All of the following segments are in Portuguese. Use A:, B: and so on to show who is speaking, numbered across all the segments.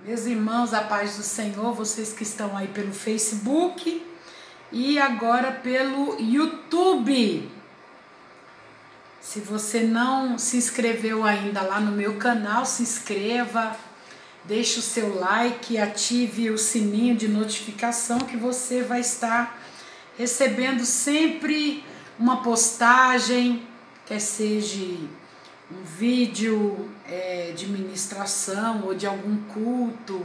A: Meus irmãos, a paz do Senhor, vocês que estão aí pelo Facebook e agora pelo YouTube. Se você não se inscreveu ainda lá no meu canal, se inscreva, deixe o seu like, ative o sininho de notificação que você vai estar recebendo sempre uma postagem, quer seja um vídeo de ministração ou de algum culto,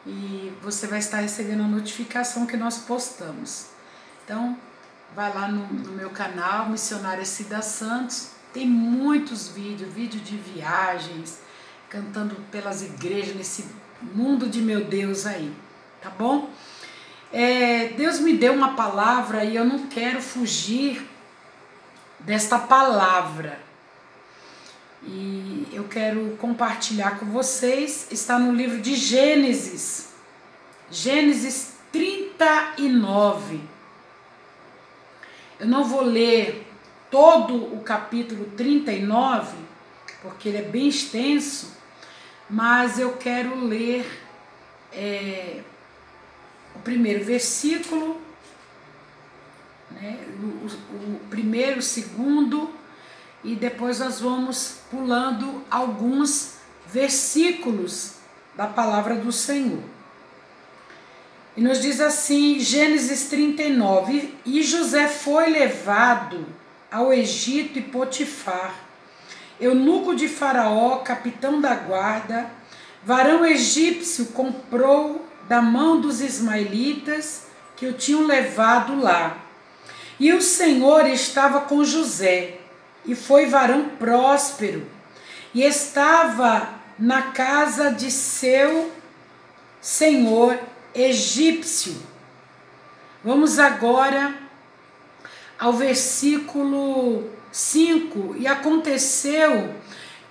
A: e você vai estar recebendo a notificação que nós postamos. Então, vai lá no meu canal, Missionária Cida Santos, tem muitos vídeos de viagens, cantando pelas igrejas nesse mundo de meu Deus aí, tá bom? Deus me deu uma palavra e eu não quero fugir desta palavra. E eu quero compartilhar com vocês, está no livro de Gênesis, Gênesis 39. Eu não vou ler todo o capítulo 39, porque ele é bem extenso, mas eu quero ler o primeiro versículo, né, o primeiro, o segundo, e depois nós vamos pulando alguns versículos da palavra do Senhor. E nos diz assim, Gênesis 39, e José foi levado ao Egito e Potifar, eunuco de Faraó, capitão da guarda, varão egípcio, comprou da mão dos ismaelitas que o tinham levado lá. E o Senhor estava com José, e foi varão próspero, e estava na casa de seu senhor egípcio. Vamos agora ao versículo 5. E aconteceu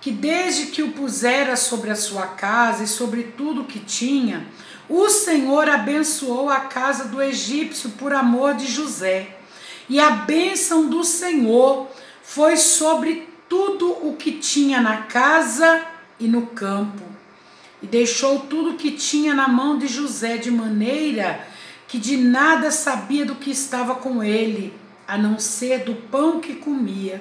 A: que desde que o pusera sobre a sua casa e sobre tudo que tinha, o Senhor abençoou a casa do egípcio por amor de José. E a bênção do Senhor foi sobre tudo o que tinha na casa e no campo. E deixou tudo o que tinha na mão de José, de maneira que de nada sabia do que estava com ele, a não ser do pão que comia.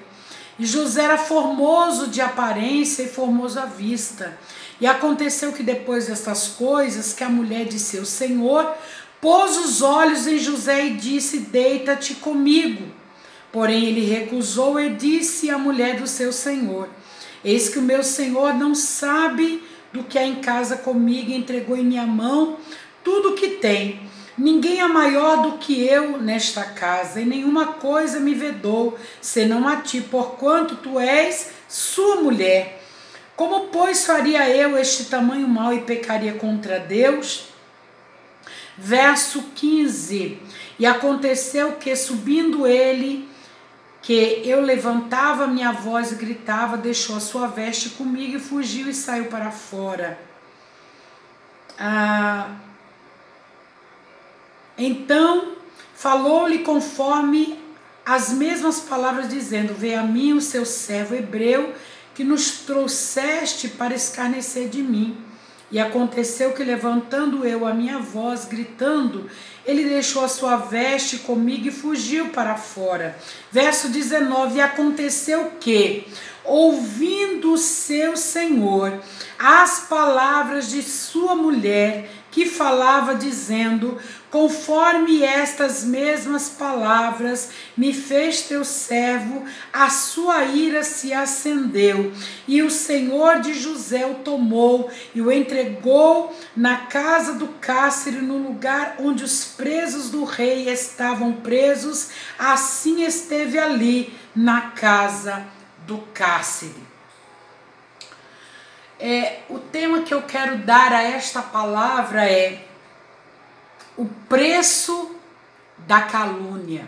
A: E José era formoso de aparência e formoso à vista. E aconteceu que depois destas coisas, que a mulher de seu senhor pôs os olhos em José e disse: deita-te comigo. Porém ele recusou e disse à mulher do seu senhor: eis que o meu senhor não sabe do que há em casa comigo, e entregou em minha mão tudo o que tem. Ninguém é maior do que eu nesta casa, e nenhuma coisa me vedou, senão a ti, porquanto tu és sua mulher. Como, pois, faria eu este tamanho mal e pecaria contra Deus? Verso 15. E aconteceu que, subindo ele, que eu levantava minha voz e gritava, deixou a sua veste comigo e fugiu e saiu para fora. Então falou-lhe conforme as mesmas palavras, dizendo: vê a mim o seu servo hebreu, que nos trouxeste para escarnecer de mim. E aconteceu que, levantando eu a minha voz, gritando, ele deixou a sua veste comigo e fugiu para fora. Verso 19, e aconteceu que, ouvindo o seu senhor as palavras de sua mulher, que falava dizendo: conforme estas mesmas palavras me fez teu servo, a sua ira se acendeu, e o Senhor de José o tomou e o entregou na casa do cárcere, no lugar onde os presos do rei estavam presos, assim esteve ali na casa do cárcere. O tema que eu quero dar a esta palavra é o preço da calúnia.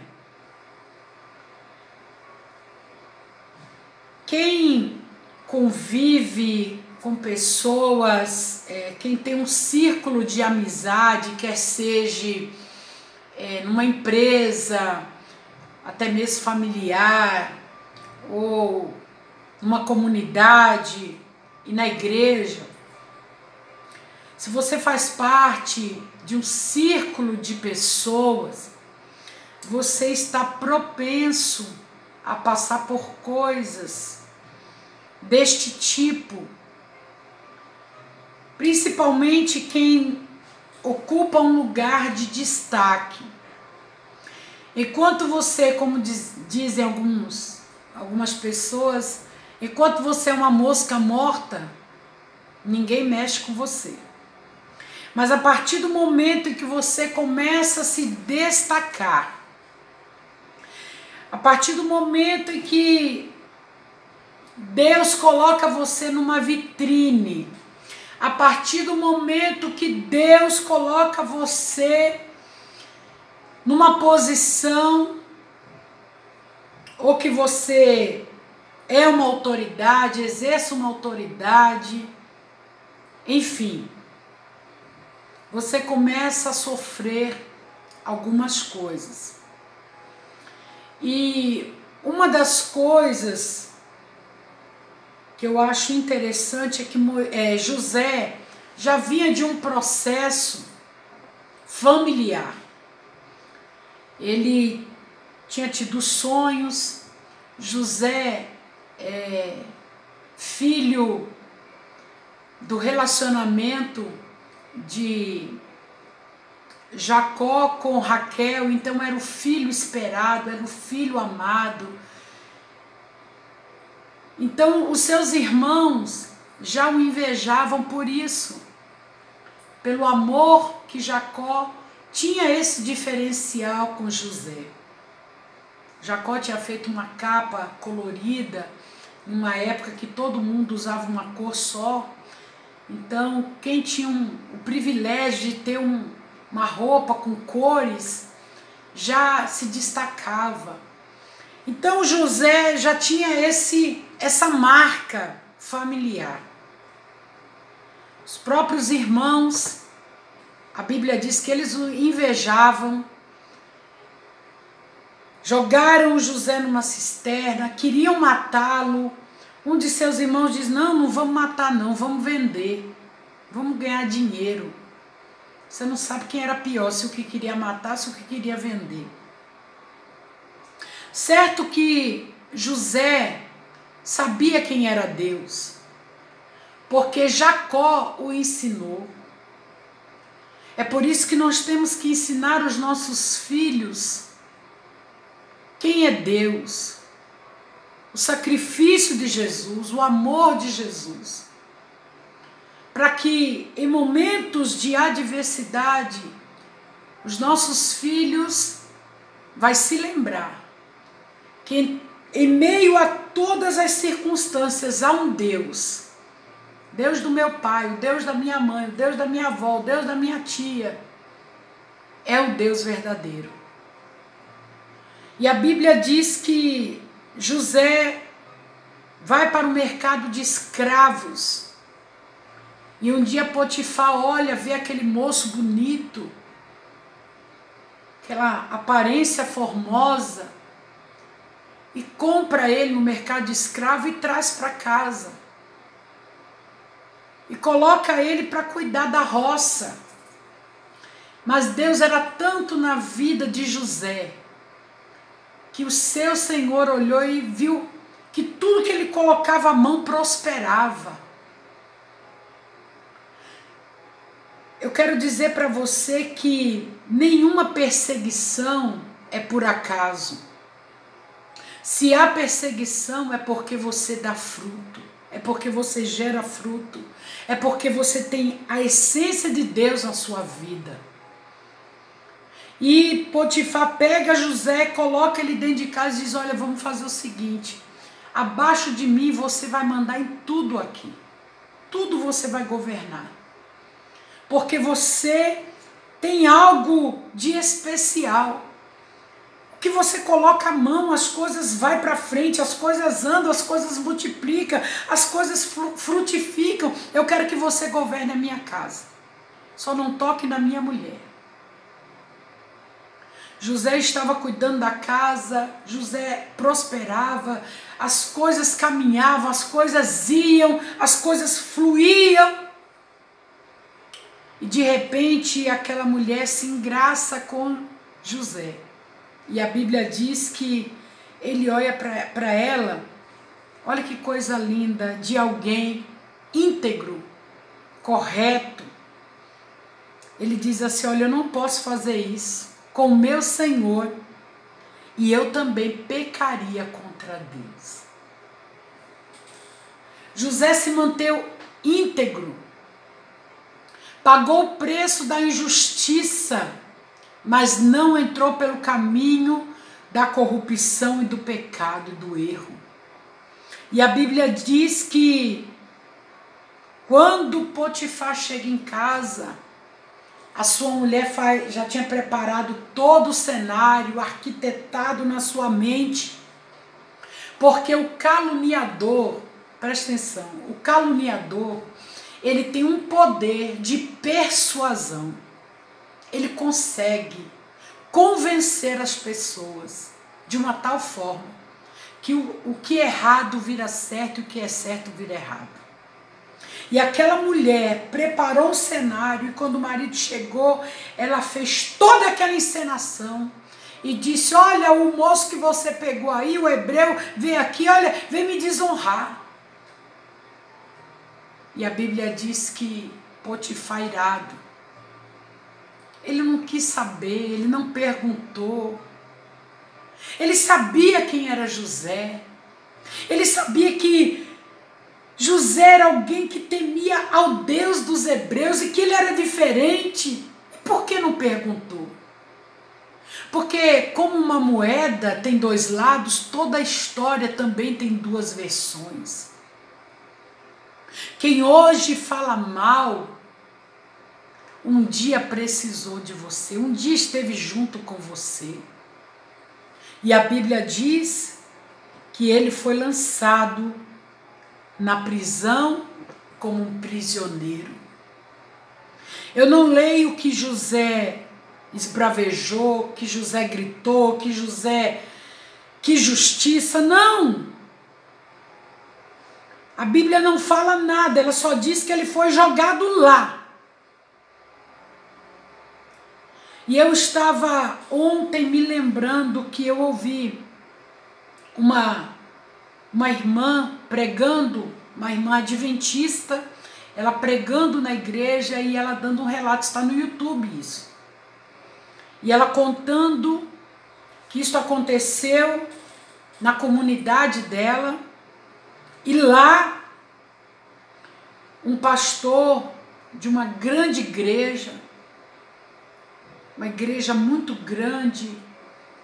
A: Quem convive com pessoas, quem tem um círculo de amizade, quer seja numa empresa, até mesmo familiar, ou numa comunidade e na igreja, se você faz parte de um círculo de pessoas, você está propenso a passar por coisas deste tipo. Principalmente quem ocupa um lugar de destaque. Enquanto você, como dizem algumas pessoas, enquanto você é uma mosca morta, ninguém mexe com você. Mas a partir do momento em que você começa a se destacar, a partir do momento em que Deus coloca você numa vitrine, a partir do momento que Deus coloca você numa posição, ou que você é uma autoridade, exerce uma autoridade, enfim, você começa a sofrer algumas coisas. E uma das coisas que eu acho interessante é que José já vinha de um processo familiar. Ele tinha tido sonhos. José é filho do relacionamento de Jacó com Raquel, então era o filho esperado, era o filho amado. Então os seus irmãos já o invejavam por isso, pelo amor que Jacó tinha esse diferencial com José. Jacó tinha feito uma capa colorida, numa época que todo mundo usava uma cor só. Então quem tinha o privilégio de ter uma roupa com cores já se destacava. Então José já tinha essa marca familiar. Os próprios irmãos, a Bíblia diz que eles o invejavam, jogaram José numa cisterna, queriam matá-lo. Um de seus irmãos diz: não vamos matar não, vamos vender, vamos ganhar dinheiro. Você não sabe quem era pior, se o que queria matar, se o que queria vender. Certo que José sabia quem era Deus, porque Jacó o ensinou. É por isso que nós temos que ensinar os nossos filhos quem é Deus, o sacrifício de Jesus, o amor de Jesus, para que em momentos de adversidade os nossos filhos vai se lembrar que em meio a todas as circunstâncias há um Deus, Deus do meu pai, o Deus da minha mãe, o Deus da minha avó, o Deus da minha tia, é o Deus verdadeiro. E a Bíblia diz que José vai para o mercado de escravos. E um dia Potifar olha, vê aquele moço bonito, aquela aparência formosa, e compra ele no mercado de escravo e traz para casa. E coloca ele para cuidar da roça. Mas Deus era tanto na vida de José, que o seu Senhor olhou e viu que tudo que ele colocava a mão prosperava. Eu quero dizer para você que nenhuma perseguição é por acaso. Se há perseguição é porque você dá fruto, é porque você gera fruto, é porque você tem a essência de Deus na sua vida. E Potifar pega José, coloca ele dentro de casa e diz: olha, vamos fazer o seguinte, abaixo de mim você vai mandar em tudo aqui, tudo você vai governar, porque você tem algo de especial. Que você coloca a mão, as coisas vai para frente, as coisas andam, as coisas multiplicam, as coisas frutificam. Eu quero que você governe a minha casa. Só não toque na minha mulher. José estava cuidando da casa, José prosperava, as coisas caminhavam, as coisas iam, as coisas fluíam. E de repente aquela mulher se engraça com José. E a Bíblia diz que ele olha para ela, olha que coisa linda, de alguém íntegro, correto. Ele diz assim, olha, eu não posso fazer isso com o meu Senhor, e eu também pecaria contra Deus. José se manteve íntegro, pagou o preço da injustiça, mas não entrou pelo caminho da corrupção e do pecado e do erro. E a Bíblia diz que quando Potifar chega em casa, a sua mulher já tinha preparado todo o cenário, arquitetado na sua mente, porque o caluniador, presta atenção, o caluniador, ele tem um poder de persuasão. Ele consegue convencer as pessoas de uma tal forma que o que é errado vira certo e o que é certo vira errado. E aquela mulher preparou um cenário e quando o marido chegou, ela fez toda aquela encenação e disse, olha, o moço que você pegou aí, o hebreu, vem aqui, olha, vem me desonrar. E a Bíblia diz que Potifar, irado, ele não quis saber, ele não perguntou. Ele sabia quem era José. Ele sabia que José era alguém que temia ao Deus dos hebreus e que ele era diferente. E por que não perguntou? Porque como uma moeda tem dois lados, toda a história também tem duas versões. Quem hoje fala mal, um dia precisou de você, um dia esteve junto com você. E a Bíblia diz que ele foi lançado na prisão como um prisioneiro. Eu não leio que José esbravejou, que José gritou, que José, que justiça, não. A Bíblia não fala nada, ela só diz que ele foi jogado lá. E eu estava ontem me lembrando que eu ouvi uma irmã pregando, uma irmã adventista, ela pregando na igreja e ela dando um relato, está no YouTube isso. E ela contando que isso aconteceu na comunidade dela e lá um pastor de uma grande igreja, uma igreja muito grande,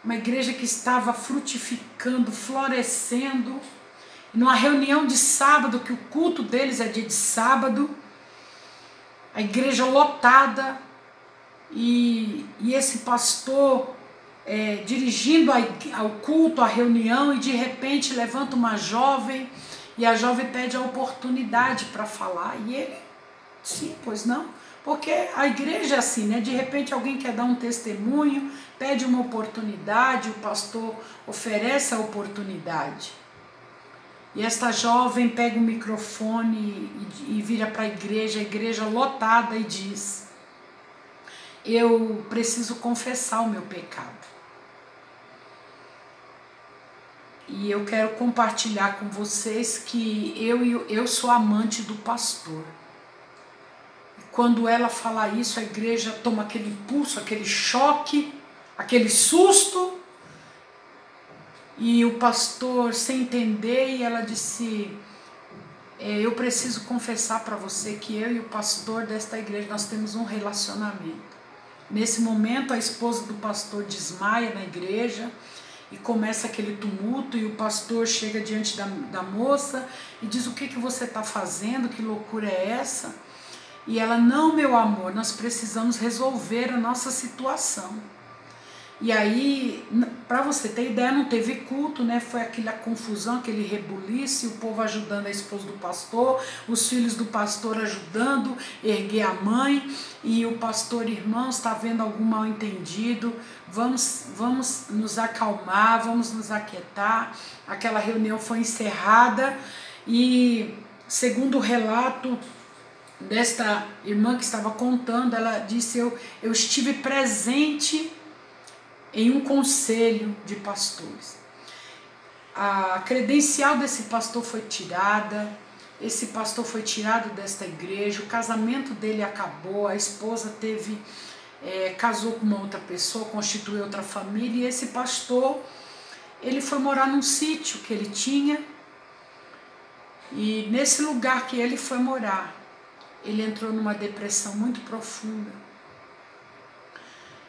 A: uma igreja que estava frutificando, florescendo, numa reunião de sábado, que o culto deles é dia de sábado, a igreja lotada, e esse pastor dirigindo ao culto, à reunião, e de repente levanta uma jovem, e a jovem pede a oportunidade para falar, e ele, sim, pois não, porque a igreja é assim, né? De repente alguém quer dar um testemunho, pede uma oportunidade, o pastor oferece a oportunidade. E esta jovem pega o microfone e vira para a igreja lotada e diz, eu preciso confessar o meu pecado. E eu quero compartilhar com vocês que eu sou amante do pastor. Quando ela fala isso, a igreja toma aquele impulso, aquele choque, aquele susto. E o pastor, sem entender, e ela disse, eu preciso confessar para você que eu e o pastor desta igreja, nós temos um relacionamento. Nesse momento, a esposa do pastor desmaia na igreja e começa aquele tumulto, e o pastor chega diante da moça e diz, o que você está fazendo? Que loucura é essa? E ela, não, meu amor, nós precisamos resolver a nossa situação. E aí, para você ter ideia, não teve culto, né? Foi aquela confusão, aquele rebuliço, o povo ajudando a esposa do pastor, os filhos do pastor ajudando, erguer a mãe, e o pastor, irmãos, está vendo algum mal entendido, vamos nos acalmar, vamos nos aquietar. Aquela reunião foi encerrada e, segundo o relato desta irmã que estava contando, ela disse, eu estive presente em um conselho de pastores. A credencial desse pastor foi tirada, esse pastor foi tirado desta igreja, o casamento dele acabou, a esposa casou com uma outra pessoa, constituiu outra família, e esse pastor, ele foi morar num sítio que ele tinha, e nesse lugar que ele foi morar, ele entrou numa depressão muito profunda.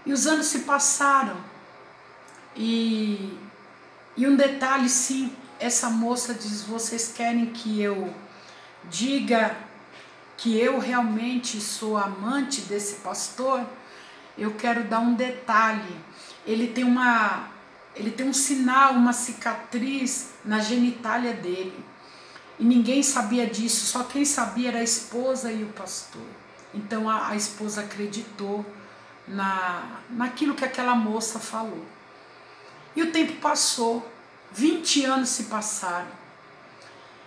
A: E os anos se passaram, e um detalhe, sim, essa moça diz, vocês querem que eu diga que eu realmente sou amante desse pastor? Eu quero dar um detalhe. Ele tem um sinal, uma cicatriz na genitália dele. E ninguém sabia disso, só quem sabia era a esposa e o pastor. Então a esposa acreditou naquilo que aquela moça falou. E o tempo passou, 20 anos se passaram.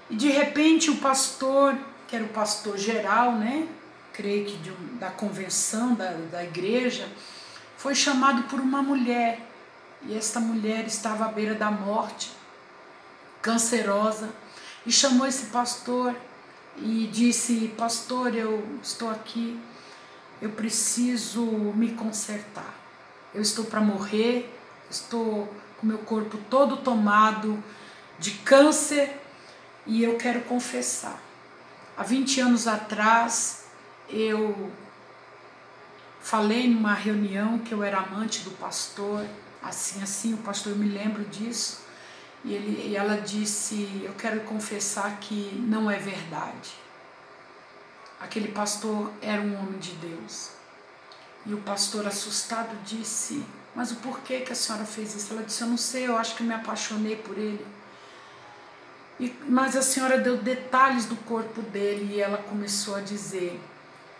A: E de repente o pastor, que era o pastor geral, né? Creio que da convenção da igreja, foi chamado por uma mulher. E esta mulher estava à beira da morte, cancerosa, e chamou esse pastor e disse, pastor, eu estou aqui, eu preciso me consertar. Eu estou para morrer, estou com meu corpo todo tomado de câncer e eu quero confessar. Há 20 anos atrás, eu falei numa reunião que eu era amante do pastor, assim, o pastor, eu me lembro disso, e ela disse, eu quero confessar que não é verdade. Aquele pastor era um homem de Deus. E o pastor, assustado, disse, mas o porquê que a senhora fez isso? Ela disse, eu não sei, eu acho que me apaixonei por ele. Mas a senhora deu detalhes do corpo dele, e ela começou a dizer,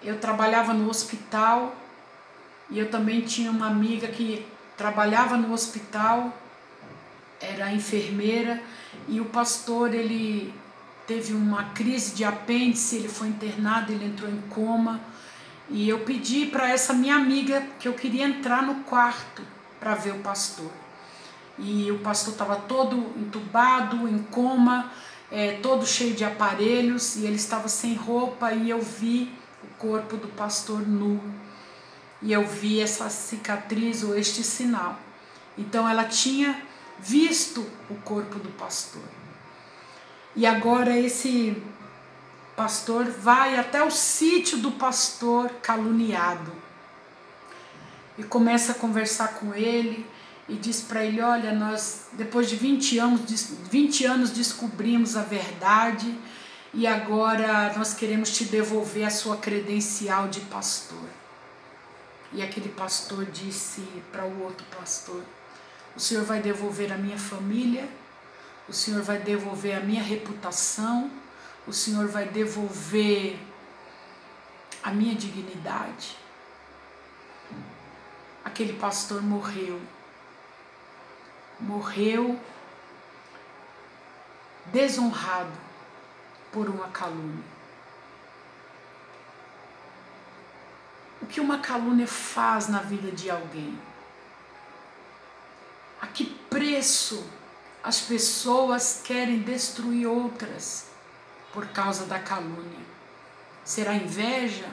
A: eu trabalhava no hospital, e eu também tinha uma amiga que trabalhava no hospital, era enfermeira, e o pastor, ele teve uma crise de apêndice, ele foi internado, ele entrou em coma, e eu pedi para essa minha amiga que eu queria entrar no quarto para ver o pastor. E o pastor estava todo entubado, em coma, todo cheio de aparelhos, e ele estava sem roupa, e eu vi o corpo do pastor nu. E eu vi essa cicatriz ou este sinal. Então ela tinha visto o corpo do pastor. E agora esse pastor vai até o sítio do pastor caluniado. E começa a conversar com ele e diz para ele, olha, nós depois de 20 anos descobrimos a verdade e agora nós queremos te devolver a sua credencial de pastor. E aquele pastor disse para o outro pastor, o senhor vai devolver a minha família, o senhor vai devolver a minha reputação, o senhor vai devolver a minha dignidade. Aquele pastor morreu desonrado por uma calúnia. O que uma calúnia faz na vida de alguém? A que preço as pessoas querem destruir outras por causa da calúnia? Será inveja?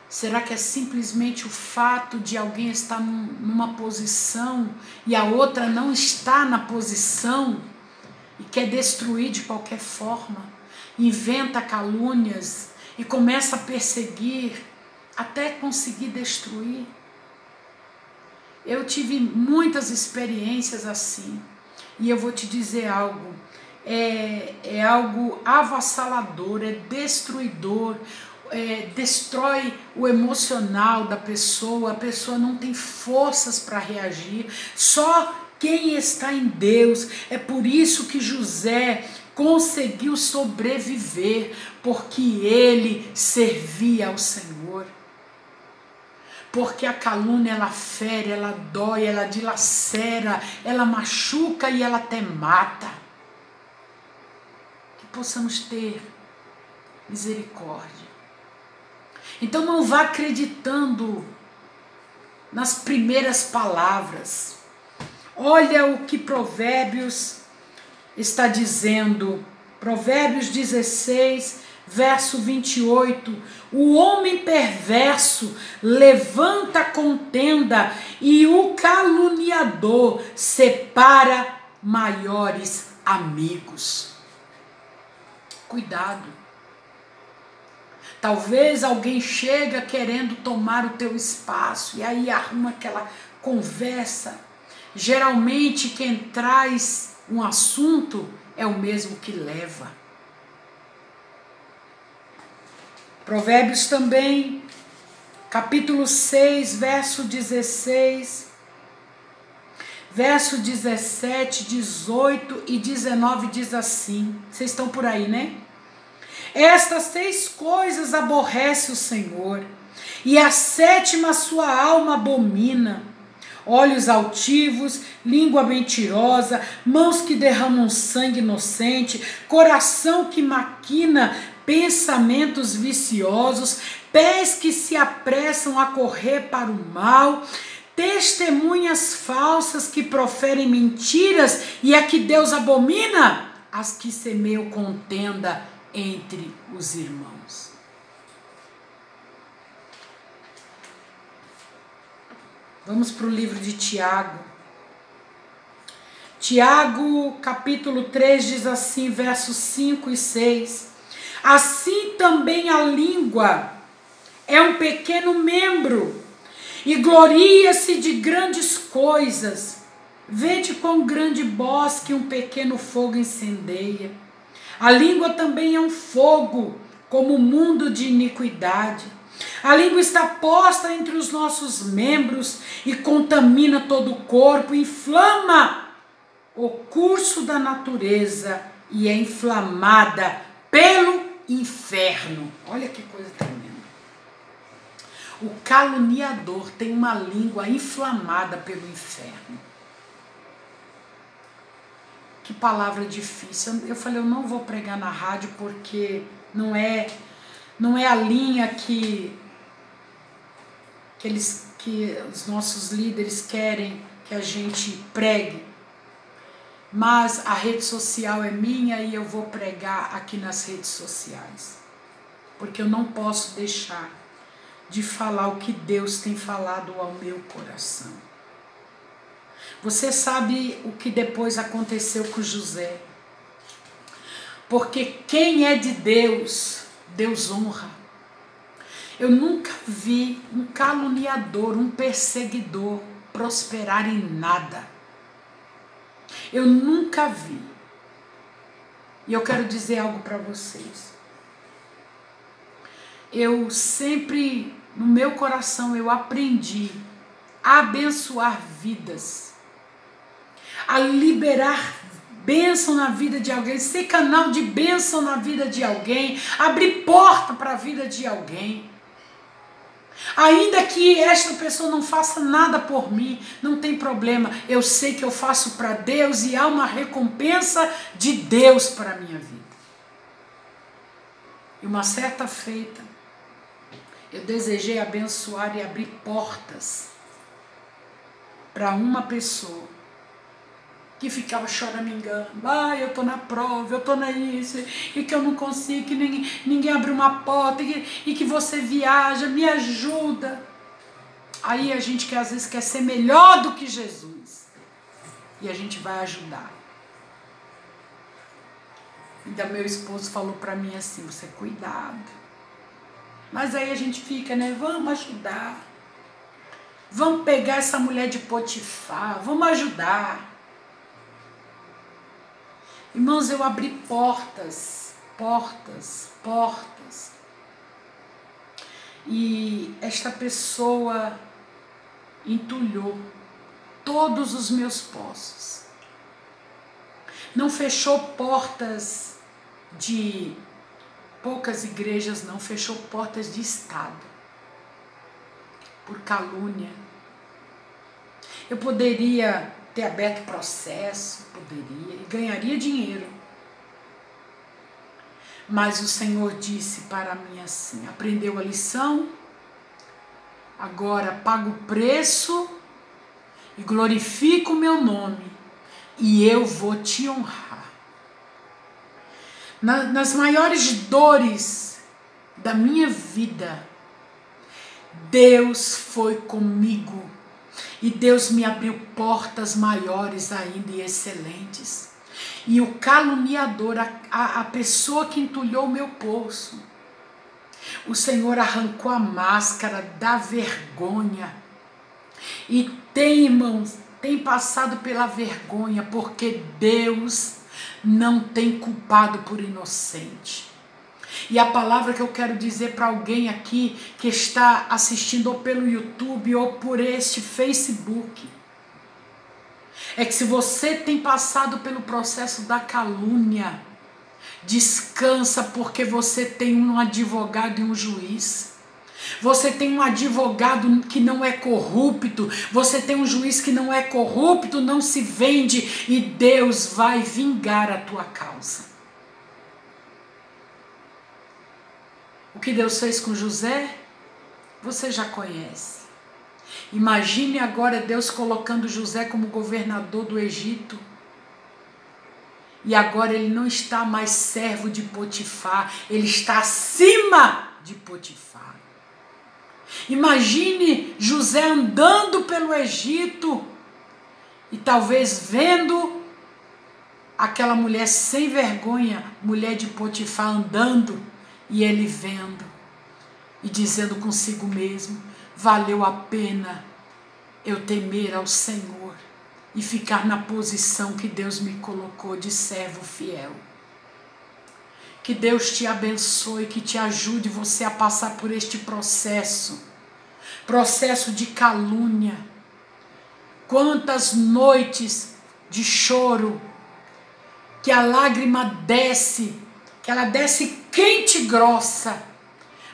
A: Será que é simplesmente o fato de alguém estar numa posição e a outra não está na posição e quer destruir de qualquer forma? Inventa calúnias e começa a perseguir até conseguir destruir. Eu tive muitas experiências assim, e eu vou te dizer algo, é algo avassalador, é destruidor, destrói o emocional da pessoa, a pessoa não tem forças para reagir, só quem está em Deus. É por isso que José conseguiu sobreviver, porque ele servia ao Senhor. Porque a calúnia, ela fere, ela dói, ela dilacera, ela machuca e ela até mata. Que possamos ter misericórdia Então não vá acreditando nas primeiras palavras. Olha o que Provérbios está dizendo. Provérbios 16, verso 28. O homem perverso levanta contenda e o caluniador separa maiores amigos. Cuidado. Talvez alguém chega querendo tomar o teu espaço e aí arruma aquela conversa. Geralmente quem traz um assunto é o mesmo que leva. Provérbios também, capítulo 6, verso 16, verso 17, 18 e 19 diz assim. Vocês estão por aí, né? Estas 6 coisas aborrece o Senhor, e a 7ª sua alma abomina: olhos altivos, língua mentirosa, mãos que derramam sangue inocente, coração que maquina pensamentos viciosos, pés que se apressam a correr para o mal, testemunhas falsas que proferem mentiras, e a que Deus abomina, as que semeiam contenda entre os irmãos. Vamos para o livro de Tiago. Tiago, capítulo 3, diz assim, versos 5 e 6. Assim também a língua é um pequeno membro e gloria-se de grandes coisas. Vede quão grande bosque um pequeno fogo incendeia. A língua também é um fogo, como o mundo de iniquidade. A língua está posta entre os nossos membros e contamina todo o corpo, inflama o curso da natureza e é inflamada pelo inferno. Olha que coisa tremenda. O caluniador tem uma língua inflamada pelo inferno. Que palavra difícil. Eu falei, eu não vou pregar na rádio porque não é a linha que os nossos líderes querem que a gente pregue. Mas a rede social é minha e eu vou pregar aqui nas redes sociais. Porque eu não posso deixar de falar o que Deus tem falado ao meu coração. Você sabe o que depois aconteceu com José? Porque quem é de Deus, Deus honra. Eu nunca vi um caluniador, um perseguidor prosperar em nada. Eu nunca vi. E eu quero dizer algo para vocês. Eu sempre, no meu coração, eu aprendi a abençoar vidas, a liberar bênção na vida de alguém, ser canal de bênção na vida de alguém, abrir porta para a vida de alguém. Ainda que esta pessoa não faça nada por mim, não tem problema. Eu sei que eu faço para Deus e há uma recompensa de Deus para a minha vida. E uma certa feita, eu desejei abençoar e abrir portas para uma pessoa que ficava choramingando. Eu tô na prova, eu tô na isso, e que eu não consigo, que ninguém abre uma porta, e que você viaja, me ajuda. Aí a gente às vezes quer ser melhor do que Jesus. E a gente vai ajudar. Ainda meu esposo falou para mim assim, você cuidado. Mas aí a gente fica, né? Vamos ajudar. Vamos pegar essa mulher de Potifar, vamos ajudar. Irmãos, eu abri portas. E esta pessoa entulhou todos os meus poços. Não fechou portas de poucas igrejas, não. Fechou portas de Estado. Por calúnia. Eu poderia ter aberto processo, poderia, e ganharia dinheiro. Mas o Senhor disse para mim assim: aprendeu a lição, agora paga o preço e glorifica o meu nome, e eu vou te honrar. Nas maiores dores da minha vida, Deus foi comigo, e Deus me abriu portas maiores ainda e excelentes. E o caluniador, a pessoa que entulhou o meu poço, o Senhor arrancou a máscara da vergonha. E tem, irmãos, tem passado pela vergonha, porque Deus não tem culpado por inocente. E a palavra que eu quero dizer para alguém aqui que está assistindo ou pelo YouTube ou por este Facebook, é que se você tem passado pelo processo da calúnia, descansa, porque você tem um advogado e um juiz. Você tem um advogado que não é corrupto, você tem um juiz que não é corrupto, não se vende, e Deus vai vingar a tua causa. O que Deus fez com José, você já conhece. Imagine agora Deus colocando José como governador do Egito. E agora ele não está mais servo de Potifar, ele está acima de Potifar. Imagine José andando pelo Egito e talvez vendo aquela mulher sem vergonha, mulher de Potifar, andando, e ele vendo e dizendo consigo mesmo: valeu a pena eu temer ao Senhor e ficar na posição que Deus me colocou de servo fiel. Que Deus te abençoe, que te ajude você a passar por este processo de calúnia. Quantas noites de choro, que a lágrima desce, que ela desce quente e grossa,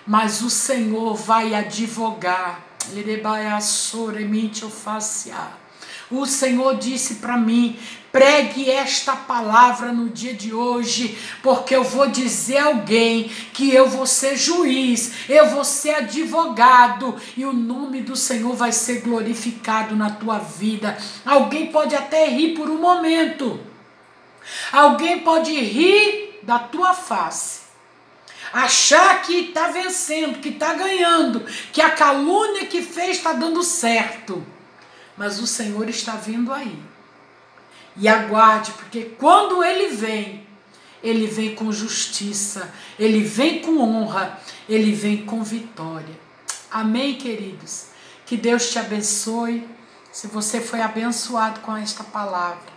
A: mas o Senhor vai advogar. O Senhor disse para mim: pregue esta palavra no dia de hoje, porque eu vou dizer a alguém que eu vou ser juiz, eu vou ser advogado, e o nome do Senhor vai ser glorificado na tua vida. Alguém pode até rir por um momento, alguém pode rir da tua face, achar que está vencendo, que está ganhando, que a calúnia que fez está dando certo. Mas o Senhor está vindo aí. E aguarde, porque quando Ele vem com justiça, Ele vem com honra, Ele vem com vitória. Amém, queridos? Que Deus te abençoe. Se você foi abençoado com esta palavra,